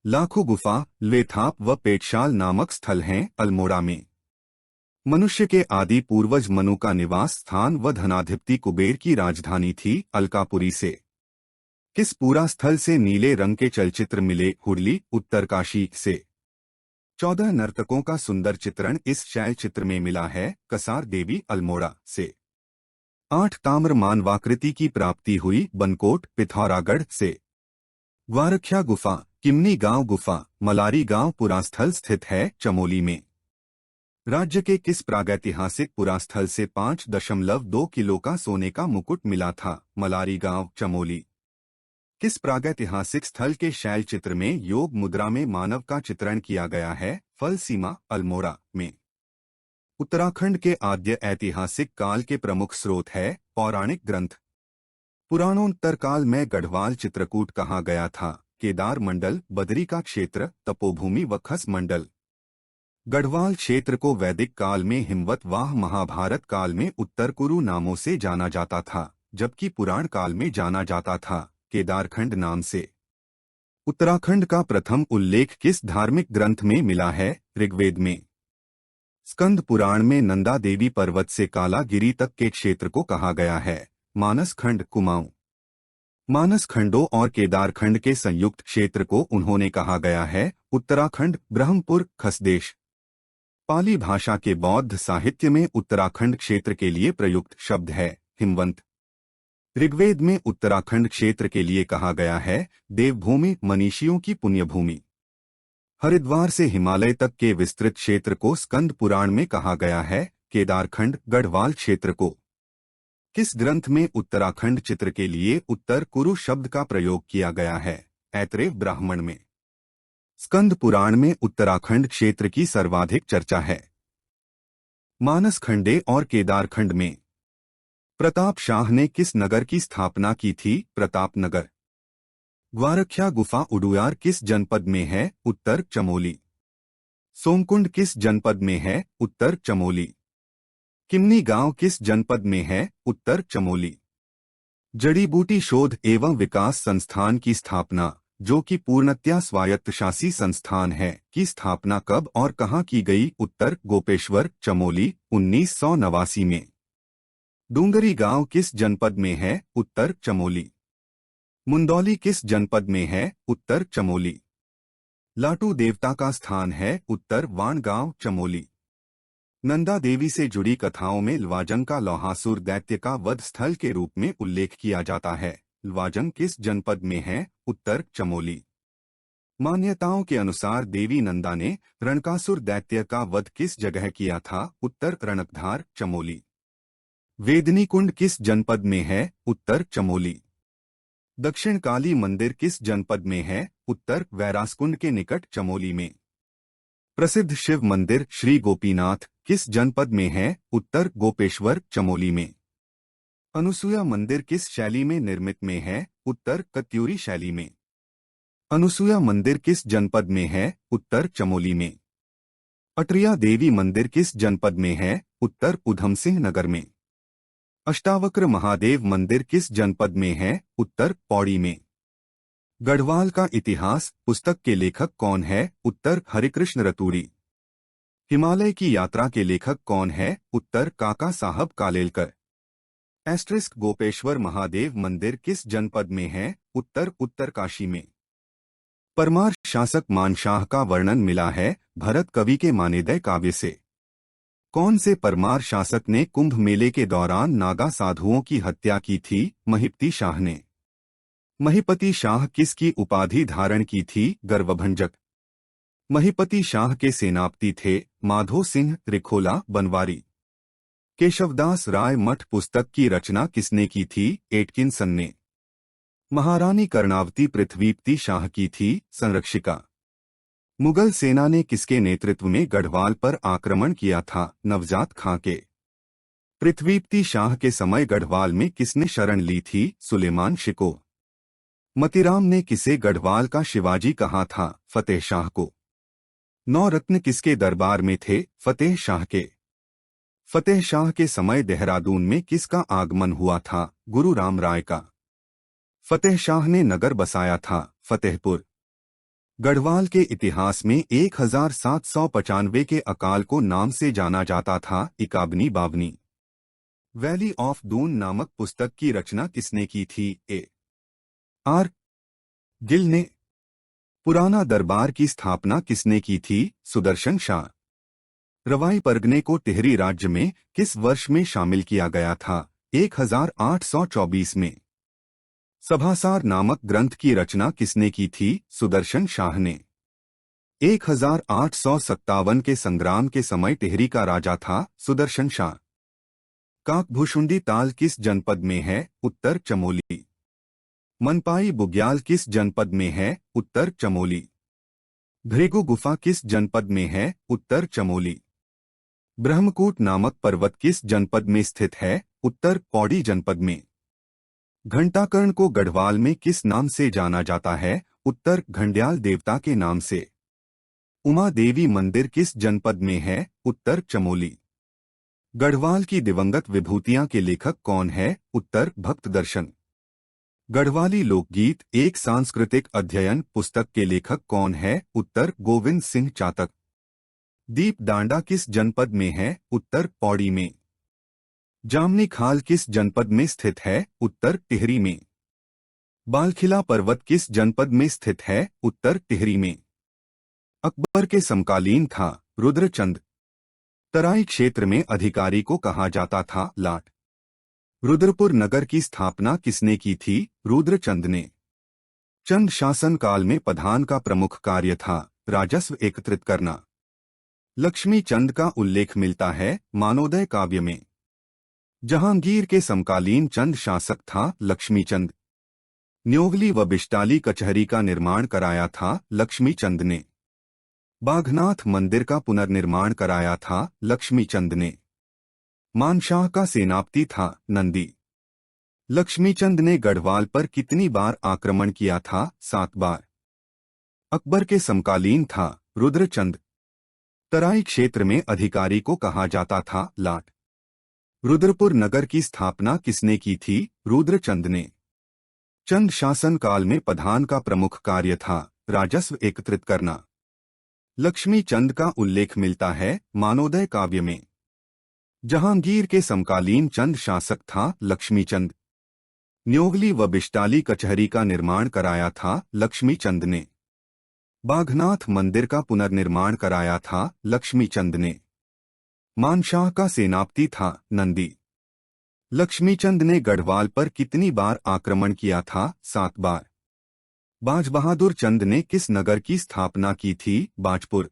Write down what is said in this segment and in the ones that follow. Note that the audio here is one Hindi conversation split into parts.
लाखों गुफा, लेथाप व पेटशाल नामक स्थल हैं अल्मोड़ा में। मनुष्य के आदि पूर्वज मनु का निवास स्थान व धनाधिपति कुबेर की राजधानी थी अलकापुरी से। किस पूरा स्थल से नीले रंग के चलचित्र मिले हुडली उत्तरकाशी से। 14 नर्तकों का सुंदर चित्रण इस शैल चित्र में मिला है कसार देवी अल्मोड़ा से। 8 ताम्र मानवाकृति की प्राप्ति हुई बनकोट पिथौरागढ़ से। ग्वारख्या गुफा, किमनी गांव गुफा, मलारी गांव पुरास्थल स्थित है चमोली में। राज्य के किस प्रागैतिहासिक पुरास्थल से 5.2 किलो का सोने का मुकुट मिला था? मलारी गांव चमोली। किस प्रागैतिहासिक स्थल के शैल चित्र में योग मुद्रा में मानव का चित्रण किया गया है? फल सीमा अल्मोड़ा में। उत्तराखंड के आद्य ऐतिहासिक काल के प्रमुख स्रोत है पौराणिक ग्रंथ। पुराणोत्तर काल में गढ़वाल चित्रकूट कहा गया था? केदार मंडल, बदरी का क्षेत्र, तपोभूमि व खस मंडल। गढ़वाल क्षेत्र को वैदिक काल में हिमवत वाह, महाभारत काल में उत्तर कुरु नामों से जाना जाता था, जबकि पुराण काल में जाना जाता था केदारखंड नाम से। उत्तराखंड का प्रथम उल्लेख किस धार्मिक ग्रंथ में मिला है? ऋग्वेद में। स्कंद पुराण में नंदा देवी पर्वत से कालागिरी तक के क्षेत्र को कहा गया है मानसखंड कुमाऊं। मानसखंडों और केदारखंड के संयुक्त क्षेत्र को उन्होंने कहा गया है उत्तराखंड, ब्रह्मपुर, खसदेश। पाली भाषा के बौद्ध साहित्य में उत्तराखंड क्षेत्र के लिए प्रयुक्त शब्द है हिमवंत। ऋग्वेद में उत्तराखंड क्षेत्र के लिए कहा गया है देवभूमि, मनीषियों की पुण्यभूमि। हरिद्वार से हिमालय तक के विस्तृत क्षेत्र को स्कंद पुराण में कहा गया है केदारखंड, गढ़वाल क्षेत्र को। किस ग्रंथ में उत्तराखंड चित्र के लिए उत्तर कुरु शब्द का प्रयोग किया गया है? ऐतरेय ब्राह्मण में। स्कंद पुराण में उत्तराखंड क्षेत्र की सर्वाधिक चर्चा है। मानसखंडे और केदारखंड में। प्रताप शाह ने किस नगर की स्थापना की थी? प्रतापनगर। ग्वारख्या गुफा उडुयार किस जनपद में है? उत्तर चमोली। सोमकुंड किस जनपद में है? उत्तर चमोली। किमनी गांव किस जनपद में है? उत्तर चमोली। जड़ी बूटी शोध एवं विकास संस्थान की स्थापना, जो कि पूर्णतया स्वायत्तशासी संस्थान है, की स्थापना कब और कहां की गई? उत्तर गोपेश्वर, चमोली, 1989 में। डूंगरी गांव किस जनपद में है? उत्तर चमोली। मुंदौली किस जनपद में है? उत्तर चमोली। लाटू देवता का स्थान है? उत्तर वाणगांव, चमोली। नंदा देवी से जुड़ी कथाओं में लवाजंग का लौहासुर दैत्य का वध स्थल के रूप में उल्लेख किया जाता है। लवाजंग किस जनपद में है? उत्तर चमोली। मान्यताओं के अनुसार देवी नंदा ने रणकासुर दैत्य का वध किस जगह किया था? उत्तर रणकधार, चमोली। वेदनी कुंड किस जनपद में है? उत्तर चमोली। दक्षिण काली मंदिर किस जनपद में है? उत्तर वैरासकुंड के निकट, चमोली में। प्रसिद्ध शिव मंदिर श्री गोपीनाथ किस जनपद में है? उत्तर गोपेश्वर, चमोली में। अनुसुया मंदिर किस शैली में निर्मित में है? उत्तर कत्यूरी शैली में। अनुसुया मंदिर किस जनपद में है? उत्तर चमोली में। अटरिया देवी मंदिर किस जनपद में है? उत्तर उधमसिंह नगर में। अष्टावक्र महादेव मंदिर किस जनपद में है? उत्तर पौड़ी में। गढ़वाल का इतिहास पुस्तक के लेखक कौन है? उत्तर हरिकृष्ण रतूड़ी। हिमालय की यात्रा के लेखक कौन है? उत्तर काका साहब कालेलकर। एस्ट्रिस्क गोपेश्वर महादेव मंदिर किस जनपद में है? उत्तर उत्तरकाशी में। परमार शासक मानशाह का वर्णन मिला है भरत कवि के मानेदय काव्य से। कौन से परमार शासक ने कुंभ मेले के दौरान नागा साधुओं की हत्या की थी? महिपति शाह ने। महिपति शाह किसकी उपाधि धारण की थी? गर्वभंजक। महिपति शाह के सेनापति थे माधो सिंह रिखोला बनवारी। केशवदास राय मठ पुस्तक की रचना किसने की थी? एटकिंसन ने। महारानी कर्णावती पृथ्वीपति शाह की थी संरक्षिका। मुगल सेना ने किसके नेतृत्व में गढ़वाल पर आक्रमण किया था? नवजात खां के। पृथ्वीपति शाह के समय गढ़वाल में किसने शरण ली थी? सुलेमान शिको। मतीराम ने किसे गढ़वाल का शिवाजी कहा था? फतेह शाह को। 9 रत्न किसके दरबार में थे? फतेह शाह के। फतेह शाह के समय देहरादून में किसका आगमन हुआ था? गुरु राम राय का। फतेह शाह ने नगर बसाया था फतेहपुर। गढ़वाल के इतिहास में 1795 के अकाल को नाम से जाना जाता था। इकाबनी बावनी वैली ऑफ दून नामक पुस्तक की रचना किसने की थी? ए आर गिल ने। पुराना दरबार की स्थापना किसने की थी? सुदर्शन शाह। रवाई परगने को टिहरी राज्य में किस वर्ष में शामिल किया गया था? 1824 में। सभासार नामक ग्रंथ की रचना किसने की थी? सुदर्शन शाह ने। 1857 के संग्राम के समय टिहरी का राजा था सुदर्शन शाह। काकभुशुंडी ताल किस जनपद में है? उत्तर चमोली। मनपाई बुग्याल किस जनपद में है? उत्तर चमोली। भृगु गुफा किस जनपद में है? उत्तर चमोली। ब्रह्मकूट नामक पर्वत किस जनपद में स्थित है? उत्तर पौड़ी जनपद में। घंटाकर्ण को गढ़वाल में किस नाम से जाना जाता है? उत्तर घंड्याल देवता के नाम से। उमा देवी मंदिर किस जनपद में है? उत्तर चमोली। गढ़वाल की दिवंगत विभूतियां के लेखक कौन है? उत्तर भक्त दर्शन। गढ़वाली लोकगीत एक सांस्कृतिक अध्ययन पुस्तक के लेखक कौन है? उत्तर गोविंद सिंह चातक। दीप डांडा किस जनपद में है? उत्तर पौड़ी में। जामनी खाल किस जनपद में स्थित है? उत्तर टिहरी में। बालखिला पर्वत किस जनपद में स्थित है? उत्तर टिहरी में। अकबर के समकालीन था रुद्रचंद। तराई क्षेत्र में अधिकारी को कहा जाता था लाट। रुद्रपुर नगर की स्थापना किसने की थी? रुद्रचंद ने। चंद शासन काल में प्रधान का प्रमुख कार्य था राजस्व एकत्रित करना। लक्ष्मी चंद का उल्लेख मिलता है मानोदय काव्य में। जहांगीर के समकालीन चंद शासक था लक्ष्मी चंद। न्योगली व बिष्टाली कचहरी का निर्माण कराया था लक्ष्मी चंद ने। बाघनाथ मंदिर का पुनर्निर्माण कराया था लक्ष्मी चंद ने। मानशाह का सेनापति था नंदी। लक्ष्मीचंद ने गढ़वाल पर कितनी बार आक्रमण किया था? 7 बार। अकबर के समकालीन था रुद्रचंद। तराई क्षेत्र में अधिकारी को कहा जाता था लाट। रुद्रपुर नगर की स्थापना किसने की थी? रुद्रचंद ने। चंद शासन काल में प्रधान का प्रमुख कार्य था राजस्व एकत्रित करना। लक्ष्मी चंद का उल्लेख मिलता है मानोदय काव्य में। जहांगीर के समकालीन चंद शासक था लक्ष्मीचंद। न्योगली व बिष्टाली कचहरी का निर्माण कराया था लक्ष्मीचंद ने। बाघनाथ मंदिर का पुनर्निर्माण कराया था लक्ष्मीचंद ने। मानशाह का सेनापति था नंदी। लक्ष्मीचंद ने गढ़वाल पर कितनी बार आक्रमण किया था? 7 बार। बाज बहादुर चंद ने किस नगर की स्थापना की थी? बाजपुर।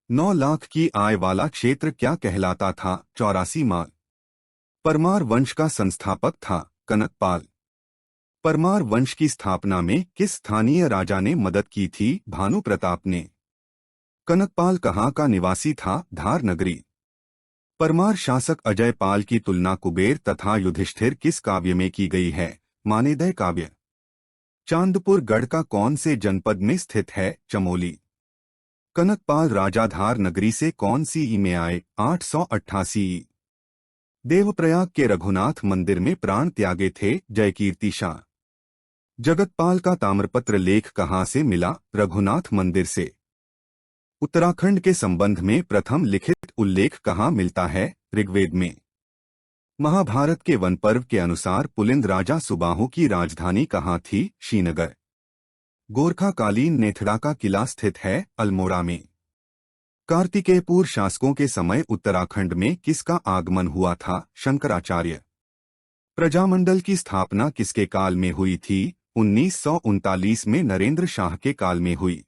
9 लाख की आय वाला क्षेत्र क्या कहलाता था? 84 माल। परमार वंश का संस्थापक था कनकपाल। परमार वंश की स्थापना में किस स्थानीय राजा ने मदद की थी? भानु प्रताप ने। कनकपाल कहाँ का निवासी था? धार नगरी। परमार शासक अजय पाल की तुलना कुबेर तथा युधिष्ठिर किस काव्य में की गई है? मानेदय काव्य। चांदपुर गढ़ का कौन से जनपद में स्थित है? चमोली। कनकपाल राजा धार नगरी से कौन सी ई में आए? 888 ई। देवप्रयाग के रघुनाथ मंदिर में प्राण त्यागे थे जयकीर्ति शाह। जगतपाल का ताम्रपत्र लेख कहाँ से मिला? रघुनाथ मंदिर से। उत्तराखंड के संबंध में प्रथम लिखित उल्लेख कहाँ मिलता है? ऋग्वेद में। महाभारत के वन पर्व के अनुसार पुलिंद राजा सुबाहु की राजधानी कहाँ थी? श्रीनगर। गोरखा कालीन नेथड़ा का किला स्थित है अल्मोड़ा में। कार्तिकेयपुर शासकों के समय उत्तराखंड में किसका आगमन हुआ था? शंकराचार्य। प्रजामंडल की स्थापना किसके काल में हुई थी? 1939 में नरेंद्र शाह के काल में हुई।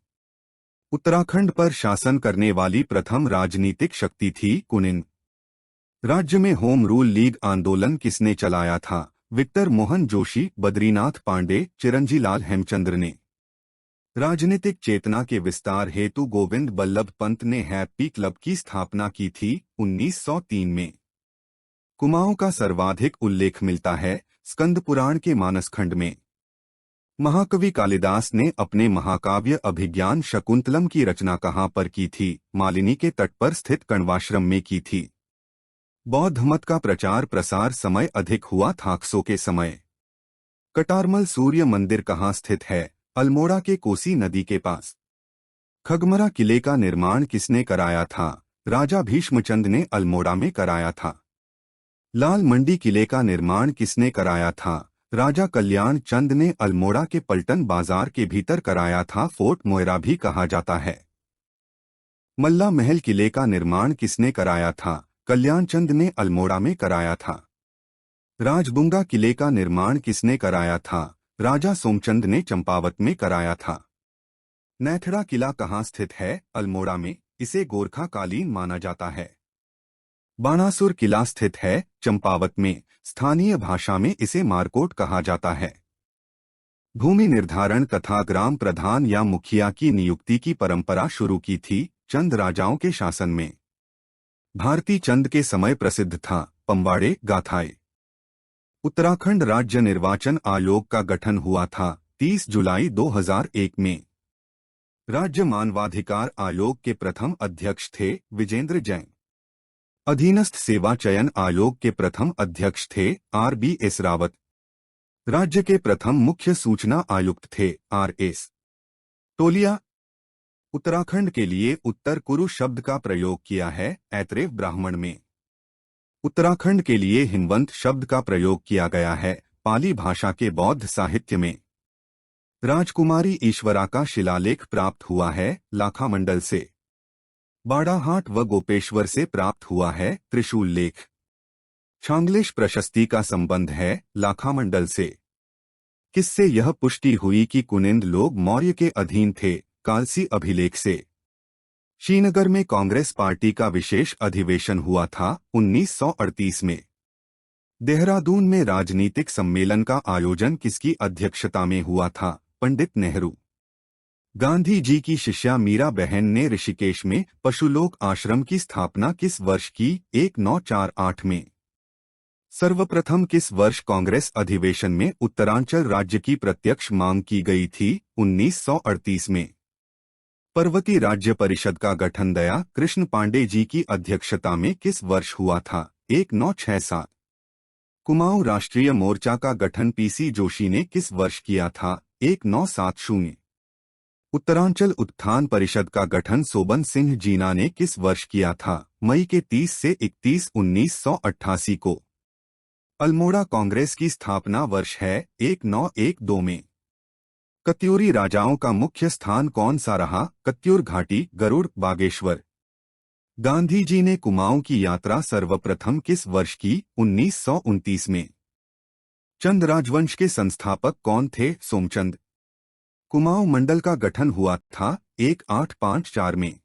उत्तराखंड पर शासन करने वाली प्रथम राजनीतिक शक्ति थी कुनिन। राज्य में होम रूल लीग आंदोलन किसने चलाया था? विक्टर मोहन जोशी, बद्रीनाथ पांडे, चिरंजीलाल हेमचंद्र ने। राजनीतिक चेतना के विस्तार हेतु गोविंद बल्लभ पंत ने हैप्पी क्लब की स्थापना की थी 1903 में। कुमाऊं का सर्वाधिक उल्लेख मिलता है स्कंद पुराण के मानसखंड में। महाकवि कालिदास ने अपने महाकाव्य अभिज्ञान शकुंतलम की रचना कहाँ पर की थी? मालिनी के तट पर स्थित कण्वाश्रम में की थी। बौद्ध मत का प्रचार प्रसार समय अधिक हुआ थाक्सो के समय। कटारमल सूर्य मंदिर कहाँ स्थित है? अल्मोड़ा के कोसी नदी के पास। खगमरा किले का निर्माण किसने कराया था? राजा भीष्मचंद ने अल्मोड़ा में कराया था। लाल मंडी किले का निर्माण किसने कराया था? राजा कल्याण चंद ने अल्मोड़ा के पलटन बाजार के भीतर कराया था। फोर्ट मोयरा भी कहा जाता है। मल्ला महल किले का निर्माण किसने कराया था? कल्याण चंद ने अल्मोड़ा में कराया था। राजबुंगा किले का निर्माण किसने कराया था? राजा सोमचंद ने चंपावत में कराया था। नैथड़ा किला कहाँ स्थित है? अल्मोड़ा में। इसे गोरखा कालीन माना जाता है। बाणासुर किला स्थित है चंपावत में। स्थानीय भाषा में इसे मारकोट कहा जाता है। भूमि निर्धारण तथा ग्राम प्रधान या मुखिया की नियुक्ति की परंपरा शुरू की थी चंद राजाओं के शासन में। भारती चंद के समय प्रसिद्ध था पंवाड़े गाथाए। उत्तराखंड राज्य निर्वाचन आयोग का गठन हुआ था 30 जुलाई 2001 में। राज्य मानवाधिकार आयोग के प्रथम अध्यक्ष थे विजेंद्र जैन। अधीनस्थ सेवा चयन आयोग के प्रथम अध्यक्ष थे RBS रावत। राज्य के प्रथम मुख्य सूचना आयुक्त थे RS टोलिया। उत्तराखंड के लिए उत्तर कुरु शब्द का प्रयोग किया है ऐतरेय ब्राह्मण में। उत्तराखंड के लिए हिमवंत शब्द का प्रयोग किया गया है पाली भाषा के बौद्ध साहित्य में। राजकुमारी ईश्वरा का शिलालेख प्राप्त हुआ है लाखामंडल से। बाड़ाहाट व गोपेश्वर से प्राप्त हुआ है त्रिशूल लेख। छांगलेश प्रशस्ति का संबंध है लाखामंडल से। किससे यह पुष्टि हुई कि कुनिंद लोग मौर्य के अधीन थे? कालसी अभिलेख से। श्रीनगर में कांग्रेस पार्टी का विशेष अधिवेशन हुआ था 1938 में। देहरादून में राजनीतिक सम्मेलन का आयोजन किसकी अध्यक्षता में हुआ था? पंडित नेहरू। गांधी जी की शिष्या मीरा बहन ने ऋषिकेश में पशुलोक आश्रम की स्थापना किस वर्ष की? 1948 में। सर्वप्रथम किस वर्ष कांग्रेस अधिवेशन में उत्तरांचल राज्य की प्रत्यक्ष मांग की गई थी? 1938 में। पर्वती राज्य परिषद का गठन दया कृष्ण पांडे जी की अध्यक्षता में किस वर्ष हुआ था? 1967। कुमाऊं राष्ट्रीय मोर्चा का गठन PC जोशी ने किस वर्ष किया था? 1970। उत्तरांचल उत्थान परिषद का गठन सोबन सिंह जीना ने किस वर्ष किया था? मई के 30 से 31 1988 को। अल्मोड़ा कांग्रेस की स्थापना वर्ष है 1912 में। कत्यूरी राजाओं का मुख्य स्थान कौन सा रहा? कत्यूर घाटी, गरुड़, बागेश्वर। गांधी जी ने कुमाऊं की यात्रा सर्वप्रथम किस वर्ष की? 1929 में। चंद राजवंश के संस्थापक कौन थे? सोमचंद। कुमाऊं मंडल का गठन हुआ था 1854 में।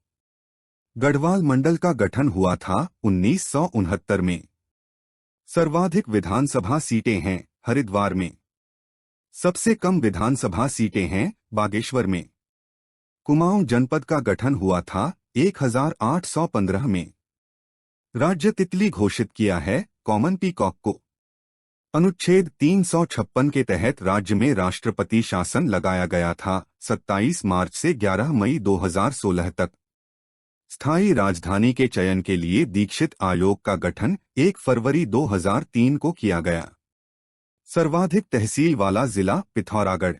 गढ़वाल मंडल का गठन हुआ था 1969 में। सर्वाधिक विधानसभा सीटें हैं हरिद्वार में। सबसे कम विधानसभा सीटें हैं बागेश्वर में। कुमाऊं जनपद का गठन हुआ था 1815 में। राज्य तितली घोषित किया है कॉमन पीकॉक को। अनुच्छेद 356 के तहत राज्य में राष्ट्रपति शासन लगाया गया था 27 मार्च से 11 मई 2016 तक। स्थायी राजधानी के चयन के लिए दीक्षित आयोग का गठन 1 फरवरी 2003 को किया गया। सर्वाधिक तहसील वाला जिला पिथौरागढ़।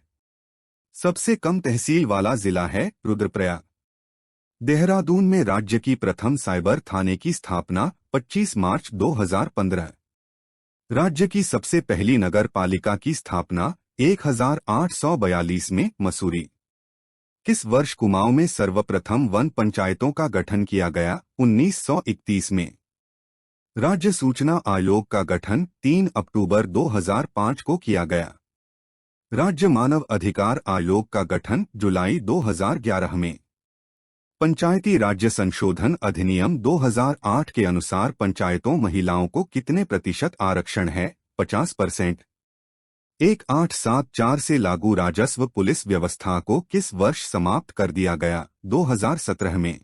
सबसे कम तहसील वाला जिला है रुद्रप्रयाग। देहरादून में राज्य की प्रथम साइबर थाने की स्थापना 25 मार्च 2015। राज्य की सबसे पहली नगर पालिका की स्थापना 1842 में मसूरी। किस वर्ष कुमाऊं में सर्वप्रथम वन पंचायतों का गठन किया गया? 1931 में। राज्य सूचना आयोग का गठन 3 अक्टूबर 2005 को किया गया। राज्य मानव अधिकार आयोग का गठन जुलाई 2011 में। पंचायती राज्य संशोधन अधिनियम 2008 के अनुसार पंचायतों महिलाओं को कितने प्रतिशत आरक्षण है? 50%। 1874 से लागू राजस्व पुलिस व्यवस्था को किस वर्ष समाप्त कर दिया गया? 2017 में।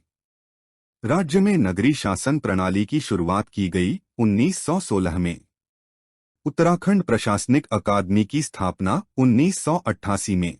राज्य में नगरीय शासन प्रणाली की शुरुआत की गई 1916 में। उत्तराखंड प्रशासनिक अकादमी की स्थापना 1988 में।